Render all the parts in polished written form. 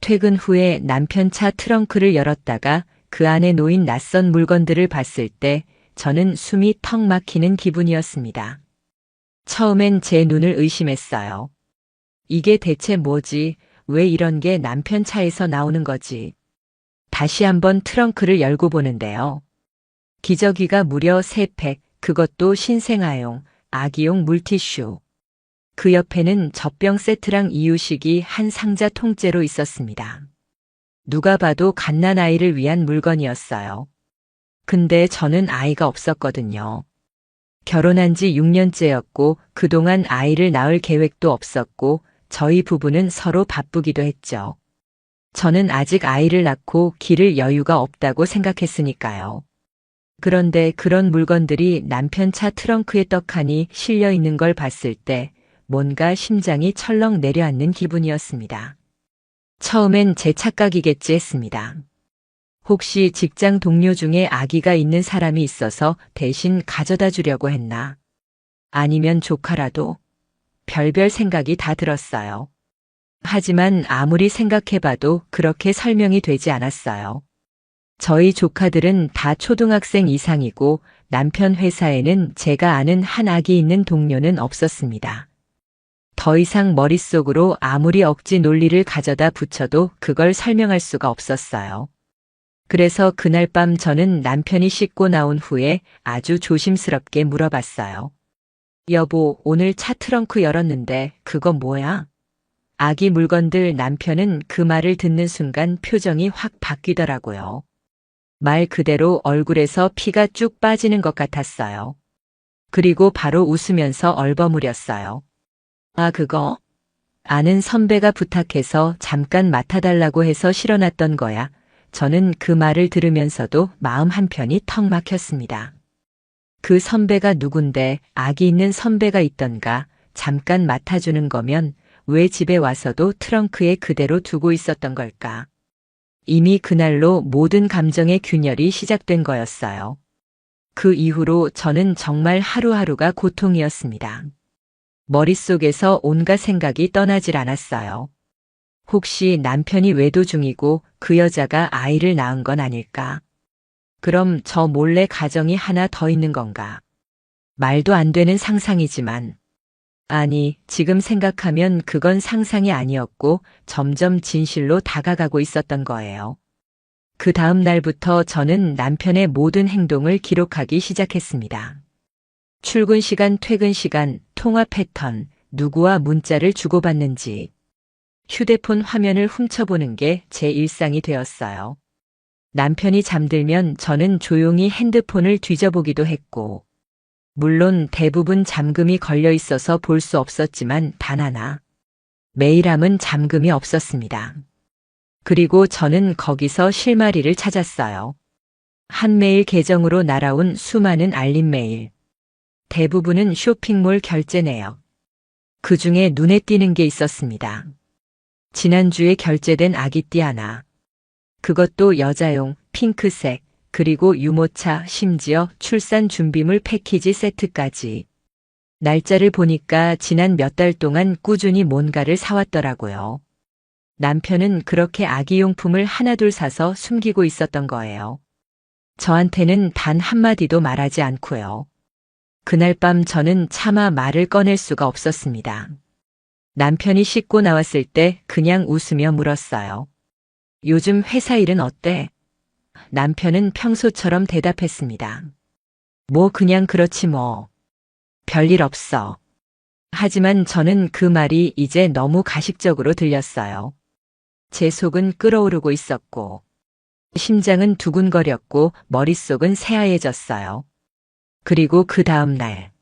퇴근 후에 남편 차 트렁크를 열었다가 그 안에 놓인 낯선 물건들을 봤을 때 저는 숨이 턱 막히는 기분이었습니다. 처음엔 제 눈을 의심했어요. 이게 대체 뭐지? 왜 이런 게 남편 차에서 나오는 거지? 다시 한번 트렁크를 열고 보는데요. 기저귀가 무려 3팩, 그것도 신생아용, 아기용 물티슈. 그 옆에는 젖병 세트랑 이유식이 한 상자 통째로 있었습니다. 누가 봐도 갓난아이를 위한 물건이었어요. 근데 저는 아이가 없었거든요. 결혼한 지 6년째였고 그동안 아이를 낳을 계획도 없었고 저희 부부는 서로 바쁘기도 했죠. 저는 아직 아이를 낳고 기를 여유가 없다고 생각했으니까요. 그런데 그런 물건들이 남편 차 트렁크에 떡하니 실려 있는 걸 봤을 때 뭔가 심장이 철렁 내려앉는 기분이었습니다. 처음엔 제 착각이겠지 했습니다. 혹시 직장 동료 중에 아기가 있는 사람이 있어서 대신 가져다 주려고 했나? 아니면 조카라도? 별별 생각이 다 들었어요. 하지만 아무리 생각해봐도 그렇게 설명이 되지 않았어요. 저희 조카들은 다 초등학생 이상이고 남편 회사에는 제가 아는 한 아기 있는 동료는 없었습니다. 더 이상 머릿속으로 아무리 억지 논리를 가져다 붙여도 그걸 설명할 수가 없었어요. 그래서 그날 밤 저는 남편이 씻고 나온 후에 아주 조심스럽게 물어봤어요. 여보, 오늘 차 트렁크 열었는데 그거 뭐야? 아기 물건들. 남편은 그 말을 듣는 순간 표정이 확 바뀌더라고요. 말 그대로 얼굴에서 피가 쭉 빠지는 것 같았어요. 그리고 바로 웃으면서 얼버무렸어요. 아, 그거? 아는 선배가 부탁해서 잠깐 맡아달라고 해서 실어놨던 거야. 저는 그 말을 들으면서도 마음 한편이 턱 막혔습니다. 그 선배가 누군데? 아기 있는 선배가 있던가? 잠깐 맡아주는 거면 왜 집에 와서도 트렁크에 그대로 두고 있었던 걸까? 이미 그날로 모든 감정의 균열이 시작된 거였어요. 그 이후로 저는 정말 하루하루가 고통이었습니다. 머릿속에서 온갖 생각이 떠나질 않았어요. 혹시 남편이 외도 중이고 그 여자가 아이를 낳은 건 아닐까? 그럼 저 몰래 가정이 하나 더 있는 건가? 말도 안 되는 상상이지만. 아니, 지금 생각하면 그건 상상이 아니었고 점점 진실로 다가가고 있었던 거예요. 그 다음 날부터 저는 남편의 모든 행동을 기록하기 시작했습니다. 출근 시간, 퇴근 시간, 통화 패턴, 누구와 문자를 주고받는지. 휴대폰 화면을 훔쳐보는 게 제 일상이 되었어요. 남편이 잠들면 저는 조용히 핸드폰을 뒤져보기도 했고, 물론 대부분 잠금이 걸려 있어서 볼 수 없었지만 단 하나, 메일함은 잠금이 없었습니다. 그리고 저는 거기서 실마리를 찾았어요. 한 메일 계정으로 날아온 수많은 알림 메일. 대부분은 쇼핑몰 결제 내역. 그 중에 눈에 띄는 게 있었습니다. 지난주에 결제된 아기띠 하나. 그것도 여자용, 핑크색, 그리고 유모차, 심지어 출산 준비물 패키지 세트까지. 날짜를 보니까 지난 몇 달 동안 꾸준히 뭔가를 사왔더라고요. 남편은 그렇게 아기용품을 하나둘 사서 숨기고 있었던 거예요. 저한테는 단 한마디도 말하지 않고요. 그날 밤 저는 차마 말을 꺼낼 수가 없었습니다. 남편이 씻고 나왔을 때 그냥 웃으며 물었어요. 요즘 회사 일은 어때? 남편은 평소처럼 대답했습니다. 뭐 그냥 그렇지 뭐. 별일 없어. 하지만 저는 그 말이 이제 너무 가식적으로 들렸어요. 제 속은 끓어오르고 있었고, 심장은 두근거렸고 머릿속은 새하얘졌어요. 그리고 그 다음 날,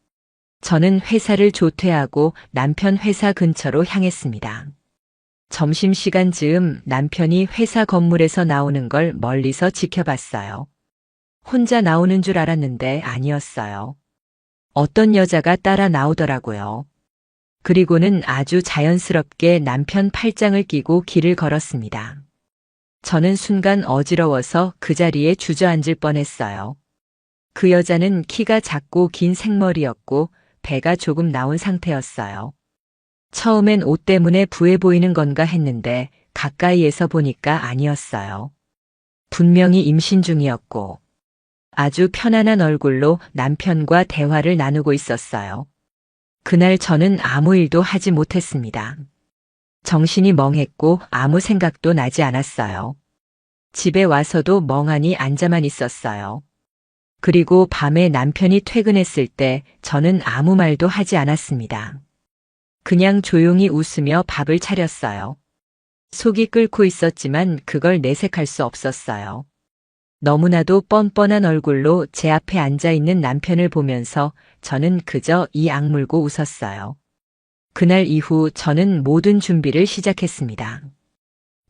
저는 회사를 조퇴하고 남편 회사 근처로 향했습니다. 점심시간 즈음 남편이 회사 건물에서 나오는 걸 멀리서 지켜봤어요. 혼자 나오는 줄 알았는데 아니었어요. 어떤 여자가 따라 나오더라고요. 그리고는 아주 자연스럽게 남편 팔짱을 끼고 길을 걸었습니다. 저는 순간 어지러워서 그 자리에 주저앉을 뻔했어요. 그 여자는 키가 작고 긴 생머리였고 배가 조금 나온 상태였어요. 처음엔 옷 때문에 부해 보이는 건가 했는데 가까이에서 보니까 아니었어요. 분명히 임신 중이었고 아주 편안한 얼굴로 남편과 대화를 나누고 있었어요. 그날 저는 아무 일도 하지 못했습니다. 정신이 멍했고 아무 생각도 나지 않았어요. 집에 와서도 멍하니 앉아만 있었어요. 그리고 밤에 남편이 퇴근했을 때 저는 아무 말도 하지 않았습니다. 그냥 조용히 웃으며 밥을 차렸어요. 속이 끓고 있었지만 그걸 내색할 수 없었어요. 너무나도 뻔뻔한 얼굴로 제 앞에 앉아 있는 남편을 보면서 저는 그저 이 악물고 웃었어요. 그날 이후 저는 모든 준비를 시작했습니다.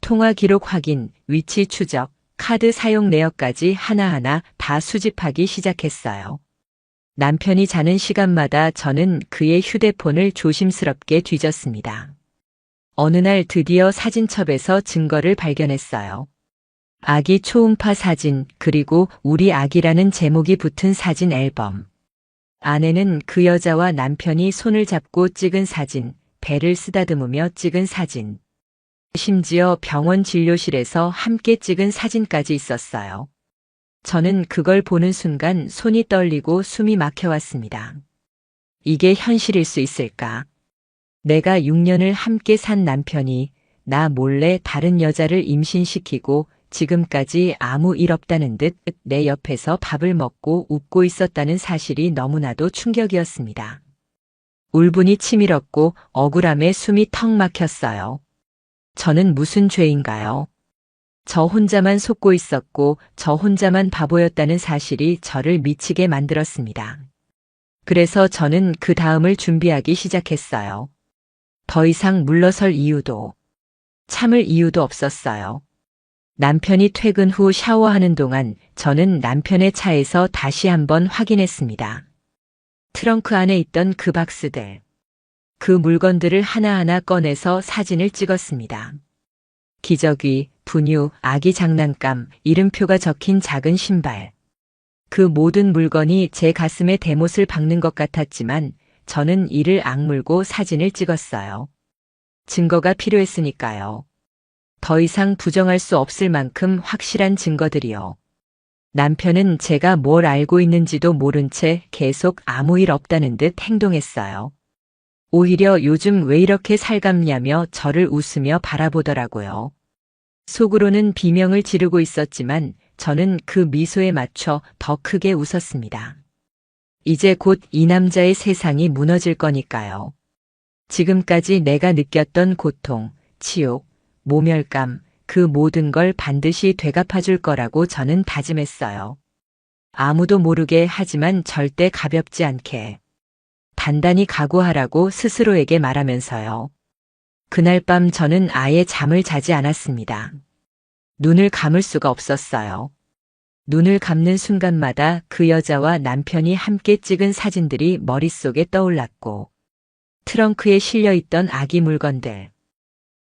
통화 기록 확인, 위치 추적, 카드 사용 내역까지 하나하나 다 수집하기 시작했어요. 남편이 자는 시간마다 저는 그의 휴대폰을 조심스럽게 뒤졌습니다. 어느 날 드디어 사진첩에서 증거를 발견했어요. 아기 초음파 사진, 그리고 우리 아기라는 제목이 붙은 사진 앨범. 안에는 그 여자와 남편이 손을 잡고 찍은 사진, 배를 쓰다듬으며 찍은 사진. 심지어 병원 진료실에서 함께 찍은 사진까지 있었어요. 저는 그걸 보는 순간 손이 떨리고 숨이 막혀왔습니다. 이게 현실일 수 있을까? 내가 6년을 함께 산 남편이 나 몰래 다른 여자를 임신시키고 지금까지 아무 일 없다는 듯 내 옆에서 밥을 먹고 웃고 있었다는 사실이 너무나도 충격이었습니다. 울분이 치밀었고 억울함에 숨이 턱 막혔어요. 저는 무슨 죄인가요? 저 혼자만 속고 있었고 저 혼자만 바보였다는 사실이 저를 미치게 만들었습니다. 그래서 저는 그 다음을 준비하기 시작했어요. 더 이상 물러설 이유도, 참을 이유도 없었어요. 남편이 퇴근 후 샤워하는 동안 저는 남편의 차에서 다시 한번 확인했습니다. 트렁크 안에 있던 그 박스들, 그 물건들을 하나하나 꺼내서 사진을 찍었습니다. 기저귀, 분유, 아기 장난감, 이름표가 적힌 작은 신발. 그 모든 물건이 제 가슴에 대못을 박는 것 같았지만 저는 이를 악물고 사진을 찍었어요. 증거가 필요했으니까요. 더 이상 부정할 수 없을 만큼 확실한 증거들이요. 남편은 제가 뭘 알고 있는지도 모른 채 계속 아무 일 없다는 듯 행동했어요. 오히려 요즘 왜 이렇게 살갑냐며 저를 웃으며 바라보더라고요. 속으로는 비명을 지르고 있었지만 저는 그 미소에 맞춰 더 크게 웃었습니다. 이제 곧 이 남자의 세상이 무너질 거니까요. 지금까지 내가 느꼈던 고통, 치욕, 모멸감, 그 모든 걸 반드시 되갚아줄 거라고 저는 다짐했어요. 아무도 모르게 하지만 절대 가볍지 않게. 단단히 각오하라고 스스로에게 말하면서요. 그날 밤 저는 아예 잠을 자지 않았습니다. 눈을 감을 수가 없었어요. 눈을 감는 순간마다 그 여자와 남편이 함께 찍은 사진들이 머릿속에 떠올랐고, 트렁크에 실려있던 아기 물건들,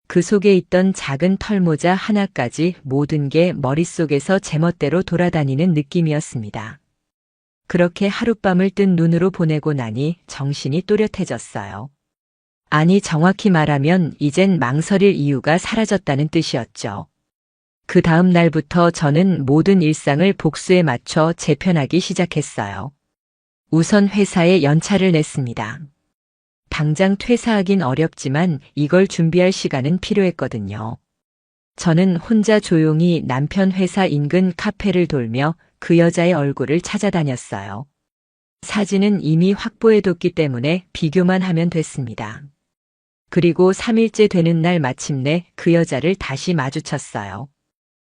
그 속에 있던 작은 털모자 하나까지 모든 게 머릿속에서 제멋대로 돌아다니는 느낌이었습니다. 그렇게 하룻밤을 뜬 눈으로 보내고 나니 정신이 또렷해졌어요. 아니, 정확히 말하면 이젠 망설일 이유가 사라졌다는 뜻이었죠. 그 다음 날부터 저는 모든 일상을 복수에 맞춰 재편하기 시작했어요. 우선 회사에 연차를 냈습니다. 당장 퇴사하긴 어렵지만 이걸 준비할 시간은 필요했거든요. 저는 혼자 조용히 남편 회사 인근 카페를 돌며 그 여자의 얼굴을 찾아다녔어요. 사진은 이미 확보해뒀기 때문에 비교만 하면 됐습니다. 그리고 3일째 되는 날 마침내 그 여자를 다시 마주쳤어요.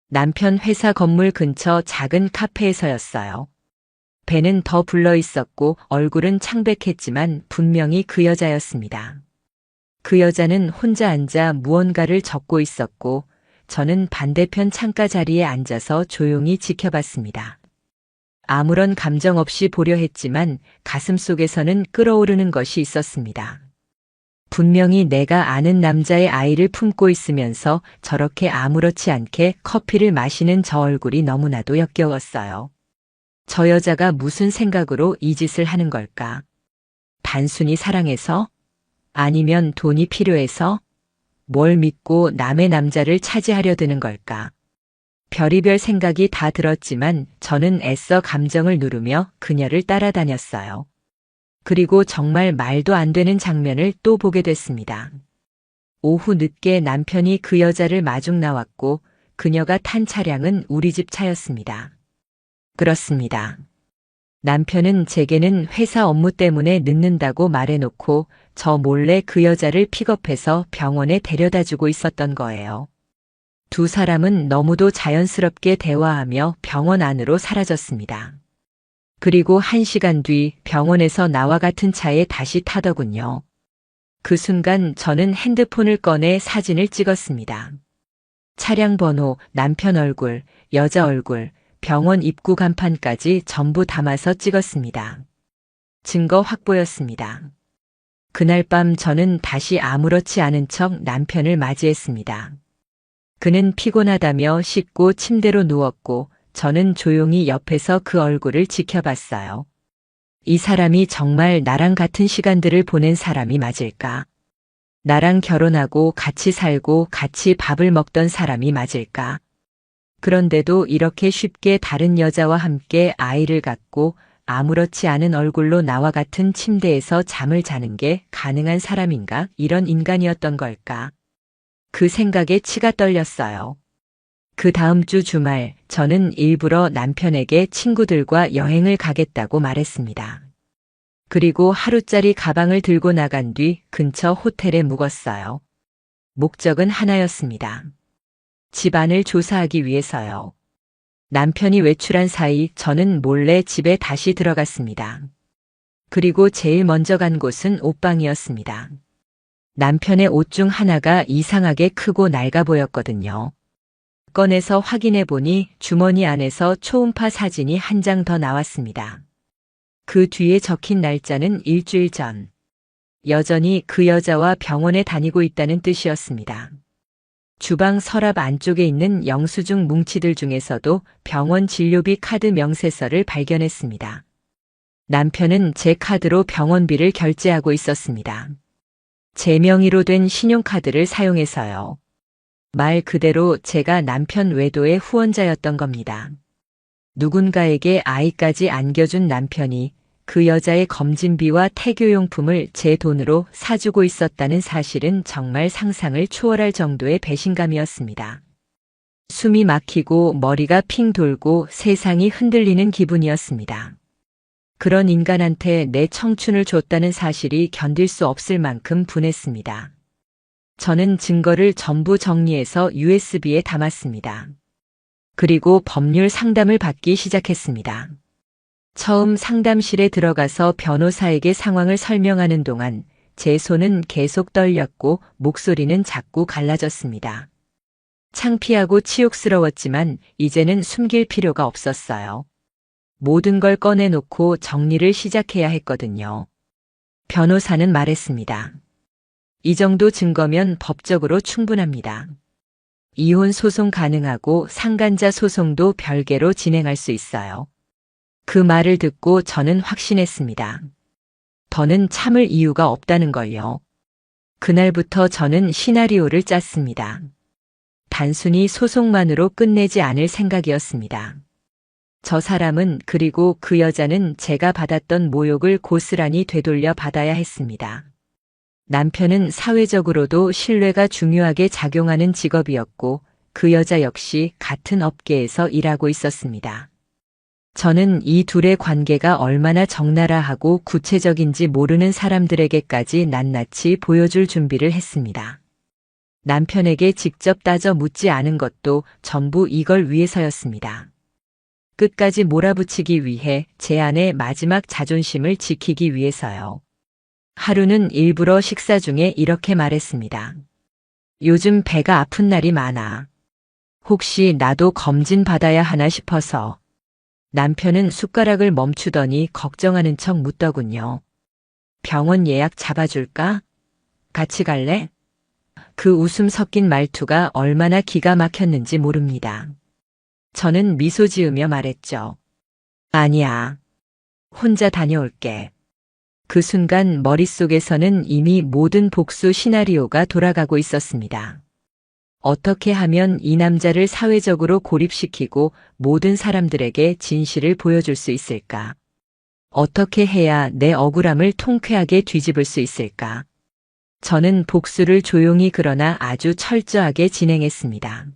남편 회사 건물 근처 작은 카페에서였어요. 배는 더 불러 있었고 얼굴은 창백했지만 분명히 그 여자였습니다. 그 여자는 혼자 앉아 무언가를 적고 있었고 저는 반대편 창가 자리에 앉아서 조용히 지켜봤습니다. 아무런 감정 없이 보려 했지만 가슴속에서는 끓어오르는 것이 있었습니다. 분명히 내가 아는 남자의 아이를 품고 있으면서 저렇게 아무렇지 않게 커피를 마시는 저 얼굴이 너무나도 역겨웠어요. 저 여자가 무슨 생각으로 이 짓을 하는 걸까? 단순히 사랑해서? 아니면 돈이 필요해서? 뭘 믿고 남의 남자를 차지하려 드는 걸까? 별의별 생각이 다 들었지만 저는 애써 감정을 누르며 그녀를 따라다녔어요. 그리고 정말 말도 안 되는 장면을 또 보게 됐습니다. 오후 늦게 남편이 그 여자를 마중 나왔고 그녀가 탄 차량은 우리 집 차였습니다. 그렇습니다. 남편은 제게는 회사 업무 때문에 늦는다고 말해놓고 저 몰래 그 여자를 픽업해서 병원에 데려다 주고 있었던 거예요. 두 사람은 너무도 자연스럽게 대화하며 병원 안으로 사라졌습니다. 그리고 1시간 뒤 병원에서 나와 같은 차에 다시 타더군요. 그 순간 저는 핸드폰을 꺼내 사진을 찍었습니다. 차량 번호, 남편 얼굴, 여자 얼굴, 병원 입구 간판까지 전부 담아서 찍었습니다. 증거 확보였습니다. 그날 밤 저는 다시 아무렇지 않은 척 남편을 맞이했습니다. 그는 피곤하다며 씻고 침대로 누웠고 저는 조용히 옆에서 그 얼굴을 지켜봤어요. 이 사람이 정말 나랑 같은 시간들을 보낸 사람이 맞을까? 나랑 결혼하고 같이 살고 같이 밥을 먹던 사람이 맞을까? 그런데도 이렇게 쉽게 다른 여자와 함께 아이를 갖고 아무렇지 않은 얼굴로 나와 같은 침대에서 잠을 자는 게 가능한 사람인가? 이런 인간이었던 걸까? 그 생각에 치가 떨렸어요. 그 다음 주 주말 저는 일부러 남편에게 친구들과 여행을 가겠다고 말했습니다. 그리고 하루짜리 가방을 들고 나간 뒤 근처 호텔에 묵었어요. 목적은 하나였습니다. 집안을 조사하기 위해서요. 남편이 외출한 사이 저는 몰래 집에 다시 들어갔습니다. 그리고 제일 먼저 간 곳은 옷방이었습니다. 남편의 옷 중 하나가 이상하게 크고 낡아 보였거든요. 꺼내서 확인해 보니 주머니 안에서 초음파 사진이 한 장 더 나왔습니다. 그 뒤에 적힌 날짜는 일주일 전. 여전히 그 여자와 병원에 다니고 있다는 뜻이었습니다. 주방 서랍 안쪽에 있는 영수증 뭉치들 중에서도 병원 진료비 카드 명세서를 발견했습니다. 남편은 제 카드로 병원비를 결제하고 있었습니다. 제 명의로 된 신용카드를 사용해서요. 말 그대로 제가 남편 외도의 후원자였던 겁니다. 누군가에게 아이까지 안겨준 남편이 그 여자의 검진비와 태교용품을 제 돈으로 사주고 있었다는 사실은 정말 상상을 초월할 정도의 배신감이었습니다. 숨이 막히고 머리가 핑 돌고 세상이 흔들리는 기분이었습니다. 그런 인간한테 내 청춘을 줬다는 사실이 견딜 수 없을 만큼 분했습니다. 저는 증거를 전부 정리해서 USB에 담았습니다. 그리고 법률 상담을 받기 시작했습니다. 처음 상담실에 들어가서 변호사에게 상황을 설명하는 동안 제 손은 계속 떨렸고 목소리는 자꾸 갈라졌습니다. 창피하고 치욕스러웠지만 이제는 숨길 필요가 없었어요. 모든 걸 꺼내놓고 정리를 시작해야 했거든요. 변호사는 말했습니다. 이 정도 증거면 법적으로 충분합니다. 이혼 소송 가능하고 상간자 소송도 별개로 진행할 수 있어요. 그 말을 듣고 저는 확신했습니다. 더는 참을 이유가 없다는 걸요. 그날부터 저는 시나리오를 짰습니다. 단순히 소송만으로 끝내지 않을 생각이었습니다. 저 사람은 그리고 그 여자는 제가 받았던 모욕을 고스란히 되돌려 받아야 했습니다. 남편은 사회적으로도 신뢰가 중요하게 작용하는 직업이었고 그 여자 역시 같은 업계에서 일하고 있었습니다. 저는 이 둘의 관계가 얼마나 적나라하고 구체적인지 모르는 사람들에게까지 낱낱이 보여줄 준비를 했습니다. 남편에게 직접 따져 묻지 않은 것도 전부 이걸 위해서였습니다. 끝까지 몰아붙이기 위해 제 아내 마지막 자존심을 지키기 위해서요. 하루는 일부러 식사 중에 이렇게 말했습니다. 요즘 배가 아픈 날이 많아. 혹시 나도 검진 받아야 하나 싶어서. 남편은 숟가락을 멈추더니 걱정하는 척 묻더군요. 병원 예약 잡아줄까? 같이 갈래? 그 웃음 섞인 말투가 얼마나 기가 막혔는지 모릅니다. 저는 미소 지으며 말했죠. 아니야. 혼자 다녀올게. 그 순간 머릿속에서는 이미 모든 복수 시나리오가 돌아가고 있었습니다. 어떻게 하면 이 남자를 사회적으로 고립시키고 모든 사람들에게 진실을 보여줄 수 있을까? 어떻게 해야 내 억울함을 통쾌하게 뒤집을 수 있을까? 저는 복수를 조용히 그러나 아주 철저하게 진행했습니다.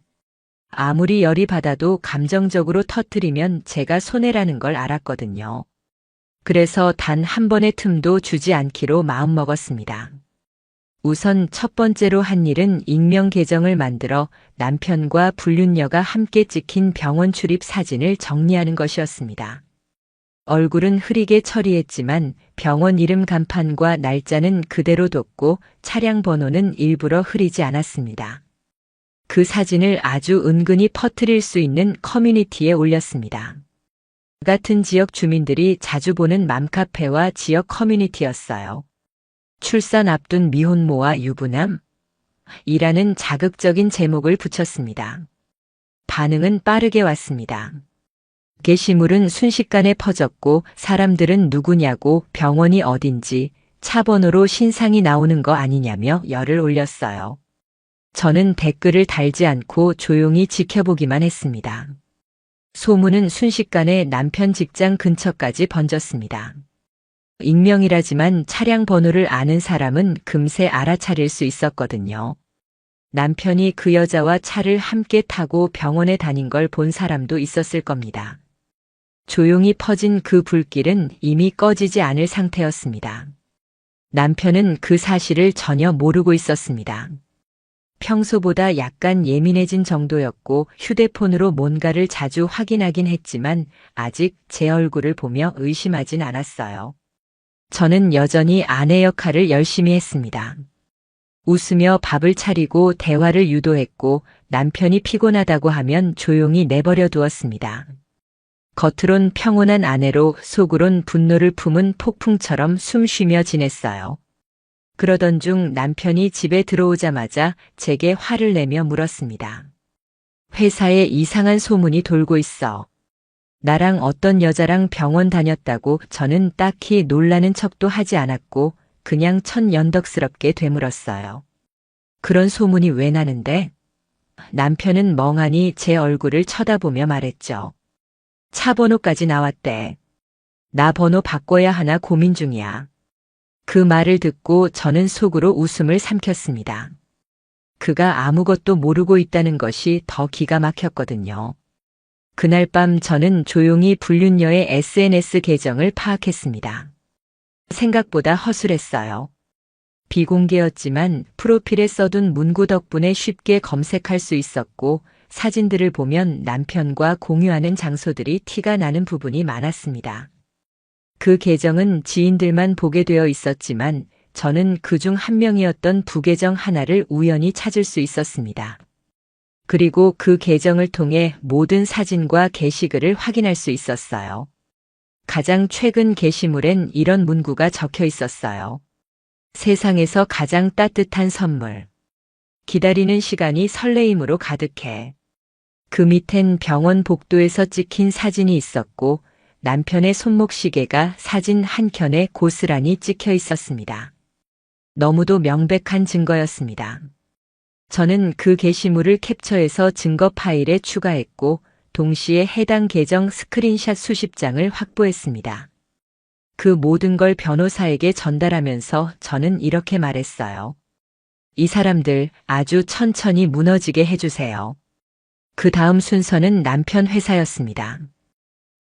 아무리 열이 받아도 감정적으로 터뜨리면 제가 손해라는 걸 알았거든요. 그래서 단 한 번의 틈도 주지 않기로 마음먹었습니다. 우선 첫 번째로 한 일은 익명 계정을 만들어 남편과 불륜녀가 함께 찍힌 병원 출입 사진을 정리하는 것이었습니다. 얼굴은 흐리게 처리했지만 병원 이름 간판과 날짜는 그대로 뒀고 차량 번호는 일부러 흐리지 않았습니다. 그 사진을 아주 은근히 퍼뜨릴 수 있는 커뮤니티에 올렸습니다. 같은 지역 주민들이 자주 보는 맘카페와 지역 커뮤니티였어요. 출산 앞둔 미혼모와 유부남? 이라는 자극적인 제목을 붙였습니다. 반응은 빠르게 왔습니다. 게시물은 순식간에 퍼졌고 사람들은 누구냐고 병원이 어딘지 차 번호로 신상이 나오는 거 아니냐며 열을 올렸어요. 저는 댓글을 달지 않고 조용히 지켜보기만 했습니다. 소문은 순식간에 남편 직장 근처까지 번졌습니다. 익명이라지만 차량 번호를 아는 사람은 금세 알아차릴 수 있었거든요. 남편이 그 여자와 차를 함께 타고 병원에 다닌 걸 본 사람도 있었을 겁니다. 조용히 퍼진 그 불길은 이미 꺼지지 않을 상태였습니다. 남편은 그 사실을 전혀 모르고 있었습니다. 평소보다 약간 예민해진 정도였고 휴대폰으로 뭔가를 자주 확인하긴 했지만 아직 제 얼굴을 보며 의심하진 않았어요. 저는 여전히 아내 역할을 열심히 했습니다. 웃으며 밥을 차리고 대화를 유도했고 남편이 피곤하다고 하면 조용히 내버려 두었습니다. 겉으론 평온한 아내로 속으론 분노를 품은 폭풍처럼 숨쉬며 지냈어요. 그러던 중 남편이 집에 들어오자마자 제게 화를 내며 물었습니다. 회사에 이상한 소문이 돌고 있어. 나랑 어떤 여자랑 병원 다녔다고. 저는 딱히 놀라는 척도 하지 않았고 그냥 천연덕스럽게 되물었어요. 그런 소문이 왜 나는데? 남편은 멍하니 제 얼굴을 쳐다보며 말했죠. 차 번호까지 나왔대. 나 번호 바꿔야 하나 고민 중이야. 그 말을 듣고 저는 속으로 웃음을 삼켰습니다. 그가 아무것도 모르고 있다는 것이 더 기가 막혔거든요. 그날 밤 저는 조용히 불륜녀의 SNS 계정을 파악했습니다. 생각보다 허술했어요. 비공개였지만 프로필에 써둔 문구 덕분에 쉽게 검색할 수 있었고 사진들을 보면 남편과 공유하는 장소들이 티가 나는 부분이 많았습니다. 그 계정은 지인들만 보게 되어 있었지만 저는 그중 한 명이었던 부계정 하나를 우연히 찾을 수 있었습니다. 그리고 그 계정을 통해 모든 사진과 게시글을 확인할 수 있었어요. 가장 최근 게시물엔 이런 문구가 적혀 있었어요. 세상에서 가장 따뜻한 선물. 기다리는 시간이 설레임으로 가득해. 그 밑엔 병원 복도에서 찍힌 사진이 있었고 남편의 손목시계가 사진 한 켠에 고스란히 찍혀 있었습니다. 너무도 명백한 증거였습니다. 저는 그 게시물을 캡처해서 증거 파일에 추가했고 동시에 해당 계정 스크린샷 수십 장을 확보했습니다. 그 모든 걸 변호사에게 전달하면서 저는 이렇게 말했어요. 이 사람들 아주 천천히 무너지게 해주세요. 그 다음 순서는 남편 회사였습니다.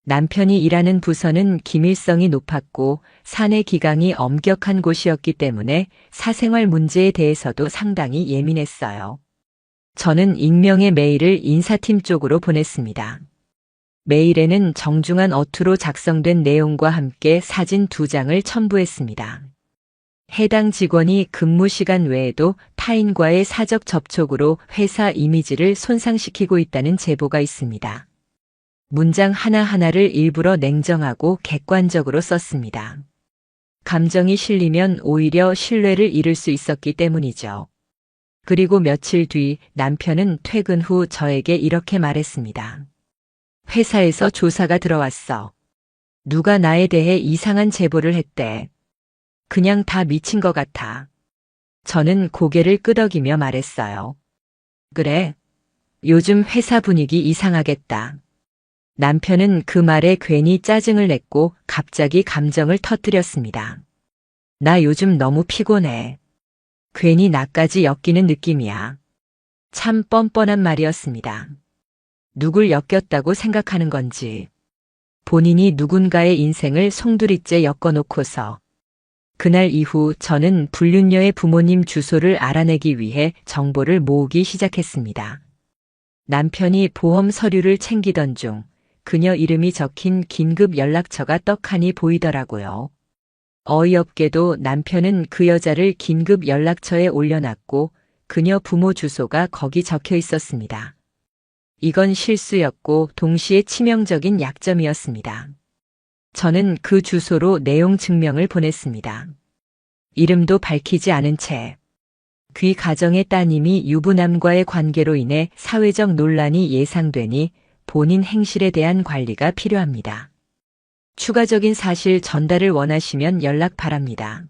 남편이 일하는 부서는 기밀성이 높았고 사내 기강이 엄격한 곳이었기 때문에 사생활 문제에 대해서도 상당히 예민했어요. 저는 익명의 메일을 인사팀 쪽으로 보냈습니다. 메일에는 정중한 어투로 작성된 내용과 함께 사진 2장을 첨부했습니다. 해당 직원이 근무 시간 외에도 타인과의 사적 접촉으로 회사 이미지를 손상시키고 있다는 제보가 있습니다. 문장 하나하나를 일부러 냉정하고 객관적으로 썼습니다. 감정이 실리면 오히려 신뢰를 잃을 수 있었기 때문이죠. 그리고 며칠 뒤 남편은 퇴근 후 저에게 이렇게 말했습니다. 회사에서 조사가 들어왔어. 누가 나에 대해 이상한 제보를 했대. 그냥 다 미친 것 같아. 저는 고개를 끄덕이며 말했어요. 그래. 요즘 회사 분위기 이상하겠다. 남편은 그 말에 괜히 짜증을 냈고 갑자기 감정을 터뜨렸습니다. 나 요즘 너무 피곤해. 괜히 나까지 엮이는 느낌이야. 참 뻔뻔한 말이었습니다. 누굴 엮였다고 생각하는 건지. 본인이 누군가의 인생을 송두리째 엮어놓고서. 그날 이후 저는 불륜녀의 부모님 주소를 알아내기 위해 정보를 모으기 시작했습니다. 남편이 보험 서류를 챙기던 중 그녀 이름이 적힌 긴급 연락처가 떡하니 보이더라고요. 어이없게도 남편은 그 여자를 긴급 연락처에 올려놨고 그녀 부모 주소가 거기 적혀 있었습니다. 이건 실수였고 동시에 치명적인 약점이었습니다. 저는 그 주소로 내용 증명을 보냈습니다. 이름도 밝히지 않은 채. 귀 가정의 따님이 유부남과의 관계로 인해 사회적 논란이 예상되니 본인 행실에 대한 관리가 필요합니다. 추가적인 사실 전달을 원하시면 연락 바랍니다.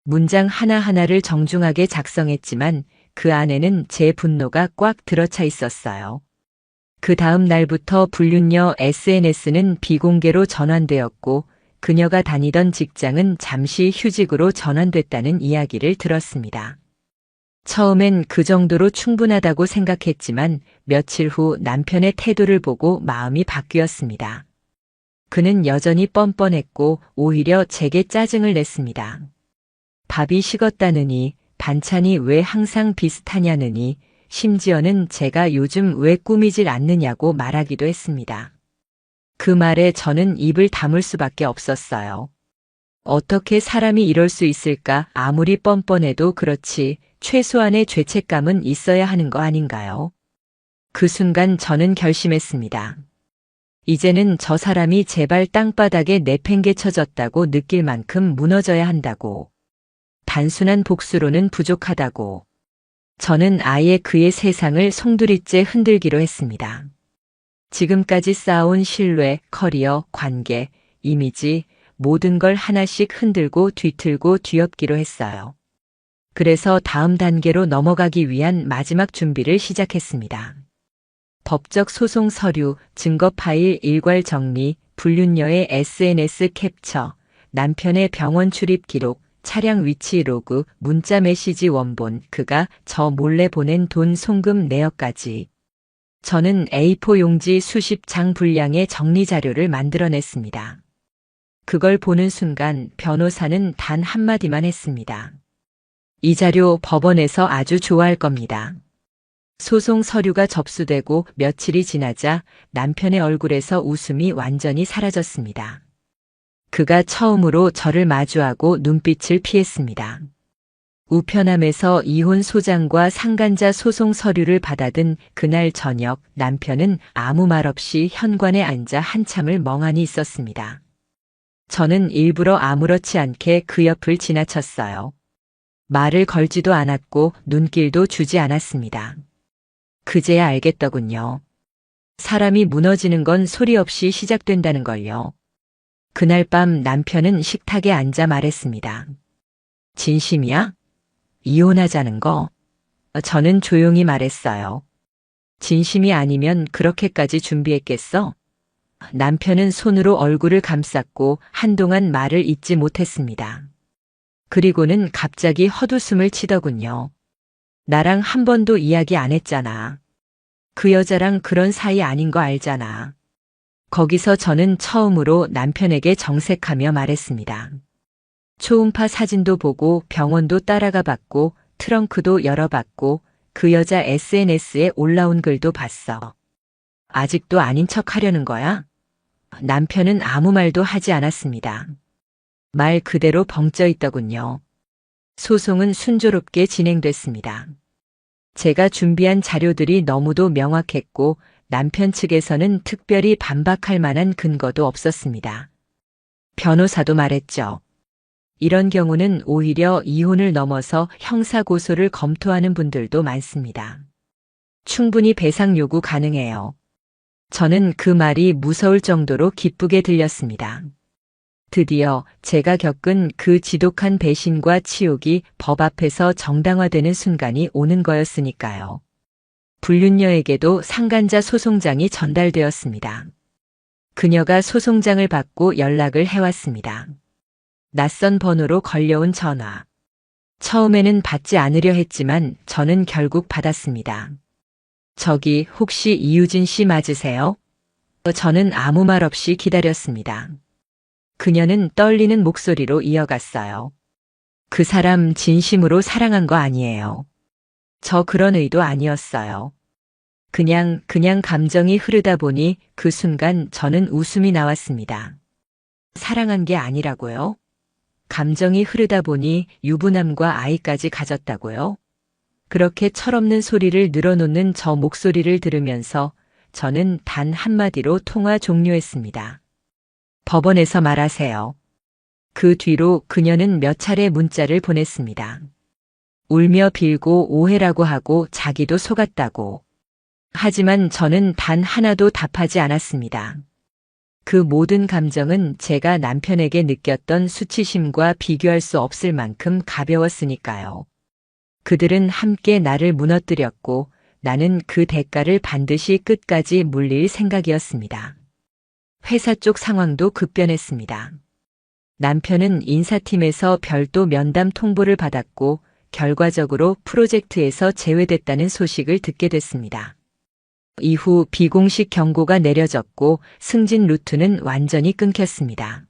문장 하나하나를 정중하게 작성했지만 그 안에는 제 분노가 꽉 들어차 있었어요. 그 다음 날부터 불륜녀 SNS는 비공개로 전환되었고 그녀가 다니던 직장은 잠시 휴직으로 전환됐다는 이야기를 들었습니다. 처음엔 그 정도로 충분하다고 생각했지만 며칠 후 남편의 태도를 보고 마음이 바뀌었습니다. 그는 여전히 뻔뻔했고 오히려 제게 짜증을 냈습니다. 밥이 식었다느니 반찬이 왜 항상 비슷하냐느니 심지어는 제가 요즘 왜 꾸미질 않느냐고 말하기도 했습니다. 그 말에 저는 입을 다물 수밖에 없었어요. 어떻게 사람이 이럴 수 있을까? 아무리 뻔뻔해도 그렇지 최소한의 죄책감은 있어야 하는 거 아닌가요? 그 순간 저는 결심했습니다. 이제는 저 사람이 제발 땅바닥에 내팽개쳐졌다고 느낄 만큼 무너져야 한다고. 단순한 복수로는 부족하다고. 저는 아예 그의 세상을 송두리째 흔들기로 했습니다. 지금까지 쌓아온 신뢰, 커리어, 관계, 이미지, 모든 걸 하나씩 흔들고 뒤틀고 뒤엎기로 했어요. 그래서 다음 단계로 넘어가기 위한 마지막 준비를 시작했습니다. 법적 소송 서류, 증거 파일 일괄 정리, 불륜녀의 SNS 캡처, 남편의 병원 출입 기록, 차량 위치 로그, 문자 메시지 원본, 그가 저 몰래 보낸 돈 송금 내역까지. 저는 A4 용지 수십 장 분량의 정리 자료를 만들어냈습니다. 그걸 보는 순간 변호사는 단 한마디만 했습니다. 이 자료 법원에서 아주 좋아할 겁니다. 소송 서류가 접수되고 며칠이 지나자 남편의 얼굴에서 웃음이 완전히 사라졌습니다. 그가 처음으로 저를 마주하고 눈빛을 피했습니다. 우편함에서 이혼 소장과 상간자 소송 서류를 받아든 그날 저녁 남편은 아무 말 없이 현관에 앉아 한참을 멍하니 있었습니다. 저는 일부러 아무렇지 않게 그 옆을 지나쳤어요. 말을 걸지도 않았고 눈길도 주지 않았습니다. 그제야 알겠더군요. 사람이 무너지는 건 소리 없이 시작된다는 걸요. 그날 밤 남편은 식탁에 앉아 말했습니다. 진심이야? 이혼하자는 거? 저는 조용히 말했어요. 진심이 아니면 그렇게까지 준비했겠어? 남편은 손으로 얼굴을 감쌌고 한동안 말을 잇지 못했습니다. 그리고는 갑자기 헛웃음을 치더군요. 나랑 한 번도 이야기 안 했잖아. 그 여자랑 그런 사이 아닌 거 알잖아. 거기서 저는 처음으로 남편에게 정색하며 말했습니다. 초음파 사진도 보고 병원도 따라가 봤고 트렁크도 열어봤고 그 여자 SNS에 올라온 글도 봤어. 아직도 아닌 척 하려는 거야? 남편은 아무 말도 하지 않았습니다. 말 그대로 벙쪄 있더군요. 소송은 순조롭게 진행됐습니다. 제가 준비한 자료들이 너무도 명확했고 남편 측에서는 특별히 반박할 만한 근거도 없었습니다. 변호사도 말했죠. 이런 경우는 오히려 이혼을 넘어서 형사고소를 검토하는 분들도 많습니다. 충분히 배상 요구 가능해요. 저는 그 말이 무서울 정도로 기쁘게 들렸습니다. 드디어 제가 겪은 그 지독한 배신과 치욕이 법 앞에서 정당화되는 순간이 오는 거였으니까요. 불륜녀에게도 상간자 소송장이 전달되었습니다. 그녀가 소송장을 받고 연락을 해왔습니다. 낯선 번호로 걸려온 전화. 처음에는 받지 않으려 했지만 저는 결국 받았습니다. 저기 혹시 이유진 씨 맞으세요? 저는 아무 말 없이 기다렸습니다. 그녀는 떨리는 목소리로 이어갔어요. 그 사람 진심으로 사랑한 거 아니에요. 저 그런 의도 아니었어요. 그냥 감정이 흐르다 보니 그 순간 저는 웃음이 나왔습니다. 사랑한 게 아니라고요? 감정이 흐르다 보니 유부남과 아이까지 가졌다고요? 그렇게 철없는 소리를 늘어놓는 저 목소리를 들으면서 저는 단 한마디로 통화 종료했습니다. 법원에서 말하세요. 그 뒤로 그녀는 몇 차례 문자를 보냈습니다. 울며 빌고 오해라고 하고 자기도 속았다고. 하지만 저는 단 하나도 답하지 않았습니다. 그 모든 감정은 제가 남편에게 느꼈던 수치심과 비교할 수 없을 만큼 가벼웠으니까요. 그들은 함께 나를 무너뜨렸고 나는 그 대가를 반드시 끝까지 물릴 생각이었습니다. 회사 쪽 상황도 급변했습니다. 남편은 인사팀에서 별도 면담 통보를 받았고 결과적으로 프로젝트에서 제외됐다는 소식을 듣게 됐습니다. 이후 비공식 경고가 내려졌고 승진 루트는 완전히 끊겼습니다.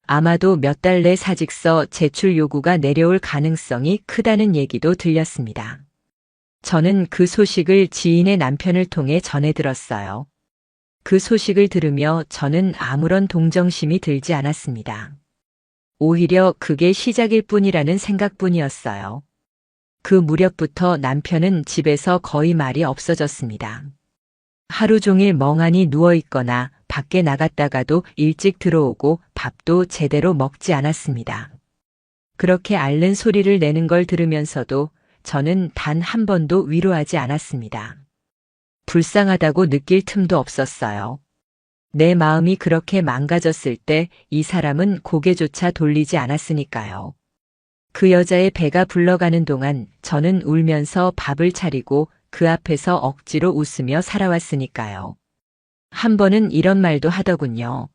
아마도 몇 달 내 사직서 제출 요구가 내려올 가능성이 크다는 얘기도 들렸습니다. 저는 그 소식을 지인의 남편을 통해 전해 들었어요. 그 소식을 들으며 저는 아무런 동정심이 들지 않았습니다. 오히려 그게 시작일 뿐이라는 생각뿐이었어요. 그 무렵부터 남편은 집에서 거의 말이 없어졌습니다. 하루 종일 멍하니 누워있거나 밖에 나갔다가도 일찍 들어오고 밥도 제대로 먹지 않았습니다. 그렇게 앓는 소리를 내는 걸 들으면서도 저는 단 한 번도 위로하지 않았습니다. 불쌍하다고 느낄 틈도 없었어요. 내 마음이 그렇게 망가졌을 때 이 사람은 고개조차 돌리지 않았으니까요. 그 여자의 배가 불러가는 동안 저는 울면서 밥을 차리고 그 앞에서 억지로 웃으며 살아왔으니까요. 한 번은 이런 말도 하더군요.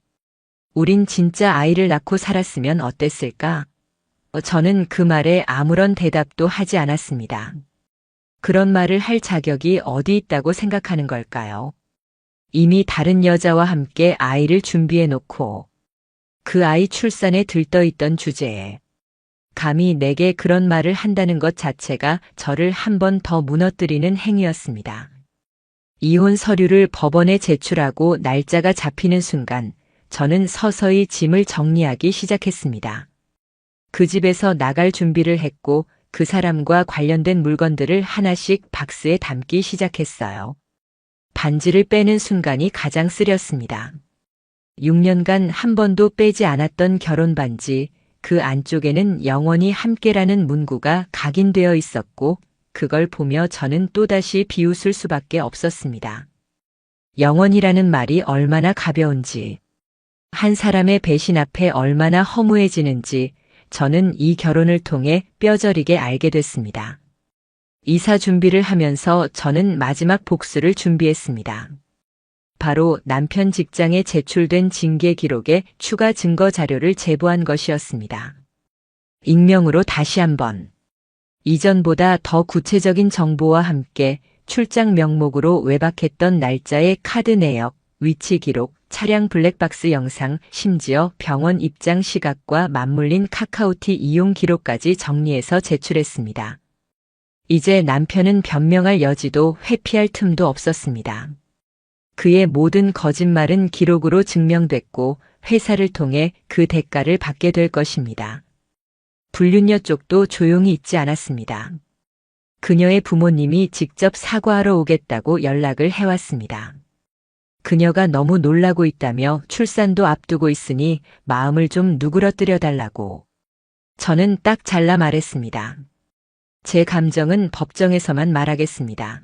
우린 진짜 아이를 낳고 살았으면 어땠을까? 저는 그 말에 아무런 대답도 하지 않았습니다. 그런 말을 할 자격이 어디 있다고 생각하는 걸까요? 이미 다른 여자와 함께 아이를 준비해 놓고 그 아이 출산에 들떠있던 주제에 감히 내게 그런 말을 한다는 것 자체가 저를 한 번 더 무너뜨리는 행위였습니다. 이혼 서류를 법원에 제출하고 날짜가 잡히는 순간 저는 서서히 짐을 정리하기 시작했습니다. 그 집에서 나갈 준비를 했고 그 사람과 관련된 물건들을 하나씩 박스에 담기 시작했어요. 반지를 빼는 순간이 가장 쓰렸습니다. 6년간 한 번도 빼지 않았던 결혼 반지, 그 안쪽에는 영원히 함께라는 문구가 각인되어 있었고 그걸 보며 저는 또다시 비웃을 수밖에 없었습니다. 영원이라는 말이 얼마나 가벼운지, 한 사람의 배신 앞에 얼마나 허무해지는지 저는 이 결혼을 통해 뼈저리게 알게 됐습니다. 이사 준비를 하면서 저는 마지막 복수를 준비했습니다. 바로 남편 직장에 제출된 징계 기록에 추가 증거 자료를 제보한 것이었습니다. 익명으로 다시 한번 이전보다 더 구체적인 정보와 함께 출장 명목으로 외박했던 날짜의 카드 내역, 위치 기록, 차량 블랙박스 영상, 심지어 병원 입장 시각과 맞물린 카카오티 이용 기록까지 정리해서 제출했습니다. 이제 남편은 변명할 여지도 회피할 틈도 없었습니다. 그의 모든 거짓말은 기록으로 증명됐고 회사를 통해 그 대가를 받게 될 것입니다. 불륜녀 쪽도 조용히 있지 않았습니다. 그녀의 부모님이 직접 사과하러 오겠다고 연락을 해왔습니다. 그녀가 너무 놀라고 있다며 출산도 앞두고 있으니 마음을 좀 누그러뜨려 달라고. 저는 딱 잘라 말했습니다. 제 감정은 법정에서만 말하겠습니다.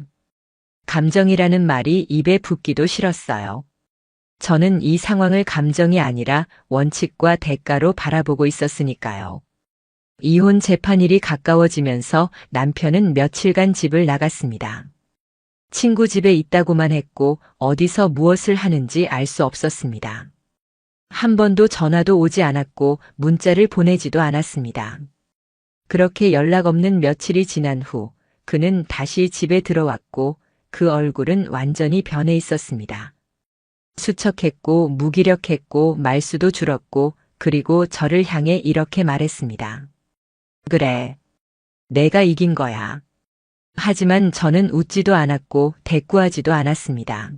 감정이라는 말이 입에 붙기도 싫었어요. 저는 이 상황을 감정이 아니라 원칙과 대가로 바라보고 있었으니까요. 이혼 재판일이 가까워지면서 남편은 며칠간 집을 나갔습니다. 친구 집에 있다고만 했고 어디서 무엇을 하는지 알 수 없었습니다. 한 번도 전화도 오지 않았고 문자를 보내지도 않았습니다. 그렇게 연락 없는 며칠이 지난 후 그는 다시 집에 들어왔고 그 얼굴은 완전히 변해 있었습니다. 수척했고 무기력했고 말수도 줄었고 그리고 저를 향해 이렇게 말했습니다. 그래. 내가 이긴 거야. 하지만 저는 웃지도 않았고 대꾸하지도 않았습니다.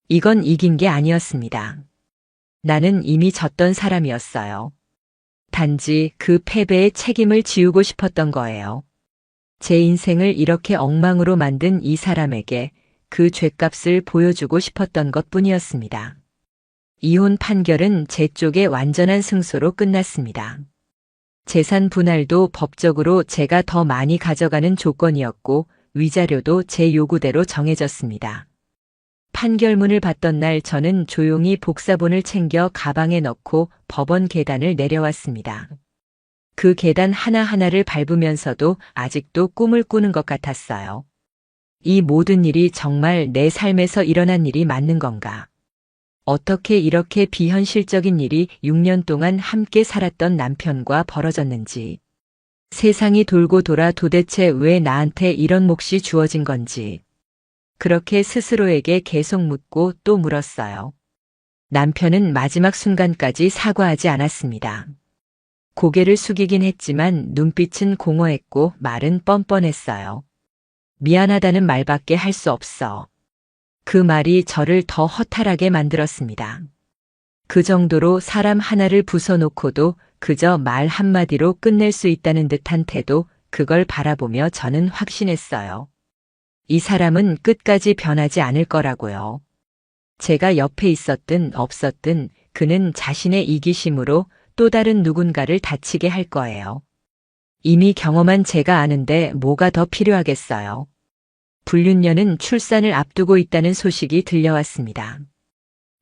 이건 이긴 게 아니었습니다. 나는 이미 졌던 사람이었어요. 단지 그 패배의 책임을 지우고 싶었던 거예요. 제 인생을 이렇게 엉망으로 만든 이 사람에게 그 죗값을 보여주고 싶었던 것뿐이었습니다. 이혼 판결은 제 쪽의 완전한 승소로 끝났습니다. 재산 분할도 법적으로 제가 더 많이 가져가는 조건이었고 위자료도 제 요구대로 정해졌습니다. 판결문을 받던 날 저는 조용히 복사본을 챙겨 가방에 넣고 법원 계단을 내려왔습니다. 그 계단 하나하나를 밟으면서도 아직도 꿈을 꾸는 것 같았어요. 이 모든 일이 정말 내 삶에서 일어난 일이 맞는 건가? 어떻게 이렇게 비현실적인 일이 6년 동안 함께 살았던 남편과 벌어졌는지. 세상이 돌고 돌아 도대체 왜 나한테 이런 몫이 주어진 건지. 그렇게 스스로에게 계속 묻고 또 물었어요. 남편은 마지막 순간까지 사과하지 않았습니다. 고개를 숙이긴 했지만 눈빛은 공허했고 말은 뻔뻔했어요. 미안하다는 말밖에 할 수 없어. 그 말이 저를 더 허탈하게 만들었습니다. 그 정도로 사람 하나를 부숴놓고도 그저 말 한마디로 끝낼 수 있다는 듯한 태도, 그걸 바라보며 저는 확신했어요. 이 사람은 끝까지 변하지 않을 거라고요. 제가 옆에 있었든 없었든 그는 자신의 이기심으로 또 다른 누군가를 다치게 할 거예요. 이미 경험한 제가 아는데 뭐가 더 필요하겠어요. 불륜녀는 출산을 앞두고 있다는 소식이 들려왔습니다.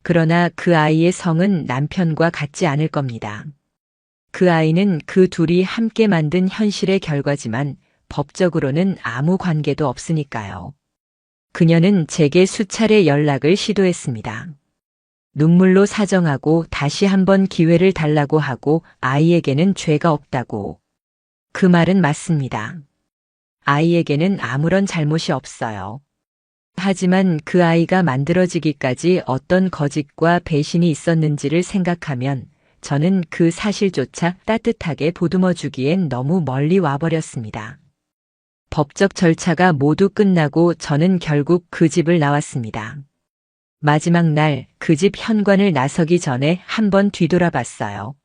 그러나 그 아이의 성은 남편과 같지 않을 겁니다. 그 아이는 그 둘이 함께 만든 현실의 결과지만 법적으로는 아무 관계도 없으니까요. 그녀는 제게 수차례 연락을 시도했습니다. 눈물로 사정하고 다시 한번 기회를 달라고 하고 아이에게는 죄가 없다고. 그 말은 맞습니다. 아이에게는 아무런 잘못이 없어요. 하지만 그 아이가 만들어지기까지 어떤 거짓과 배신이 있었는지를 생각하면 저는 그 사실조차 따뜻하게 보듬어 주기엔 너무 멀리 와버렸습니다. 법적 절차가 모두 끝나고 저는 결국 그 집을 나왔습니다. 마지막 날 그 집 현관을 나서기 전에 한번 뒤돌아봤어요.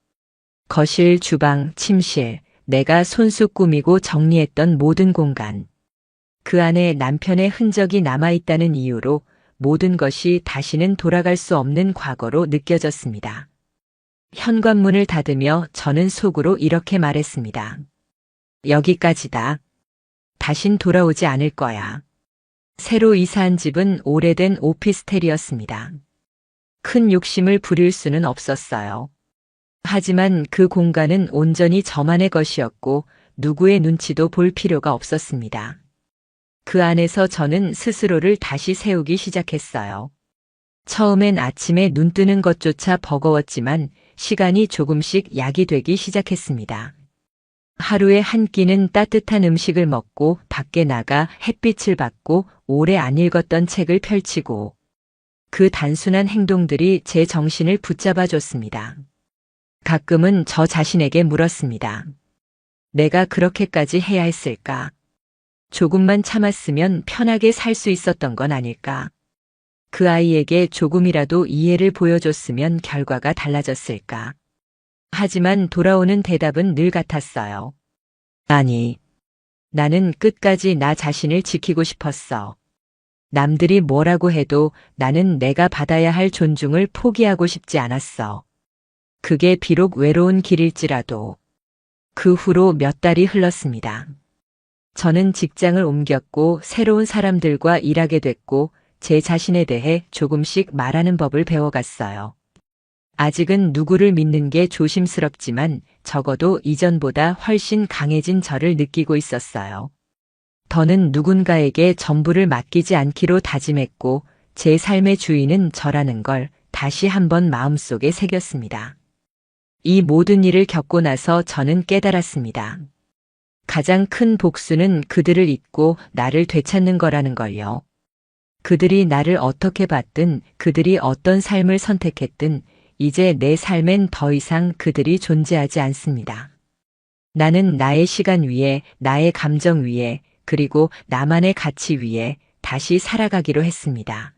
거실, 주방, 침실, 내가 손수 꾸미고 정리했던 모든 공간. 그 안에 남편의 흔적이 남아있다는 이유로 모든 것이 다시는 돌아갈 수 없는 과거로 느껴졌습니다. 현관문을 닫으며 저는 속으로 이렇게 말했습니다. 여기까지다. 다신 돌아오지 않을 거야. 새로 이사한 집은 오래된 오피스텔이었습니다. 큰 욕심을 부릴 수는 없었어요. 하지만 그 공간은 온전히 저만의 것이었고 누구의 눈치도 볼 필요가 없었습니다. 그 안에서 저는 스스로를 다시 세우기 시작했어요. 처음엔 아침에 눈 뜨는 것조차 버거웠지만 시간이 조금씩 약이 되기 시작했습니다. 하루에 한 끼는 따뜻한 음식을 먹고 밖에 나가 햇빛을 받고 오래 안 읽었던 책을 펼치고 그 단순한 행동들이 제 정신을 붙잡아 줬습니다. 가끔은 저 자신에게 물었습니다. 내가 그렇게까지 해야 했을까? 조금만 참았으면 편하게 살 수 있었던 건 아닐까? 그 아이에게 조금이라도 이해를 보여줬으면 결과가 달라졌을까? 하지만 돌아오는 대답은 늘 같았어요. 아니, 나는 끝까지 나 자신을 지키고 싶었어. 남들이 뭐라고 해도 나는 내가 받아야 할 존중을 포기하고 싶지 않았어. 그게 비록 외로운 길일지라도. 그 후로 몇 달이 흘렀습니다. 저는 직장을 옮겼고 새로운 사람들과 일하게 됐고 제 자신에 대해 조금씩 말하는 법을 배워갔어요. 아직은 누구를 믿는 게 조심스럽지만 적어도 이전보다 훨씬 강해진 저를 느끼고 있었어요. 더는 누군가에게 전부를 맡기지 않기로 다짐했고 제 삶의 주인은 저라는 걸 다시 한번 마음속에 새겼습니다. 이 모든 일을 겪고 나서 저는 깨달았습니다. 가장 큰 복수는 그들을 잊고 나를 되찾는 거라는 걸요. 그들이 나를 어떻게 봤든 그들이 어떤 삶을 선택했든 이제 내 삶엔 더 이상 그들이 존재하지 않습니다. 나는 나의 시간 위에, 나의 감정 위에, 그리고 나만의 가치 위에 다시 살아가기로 했습니다.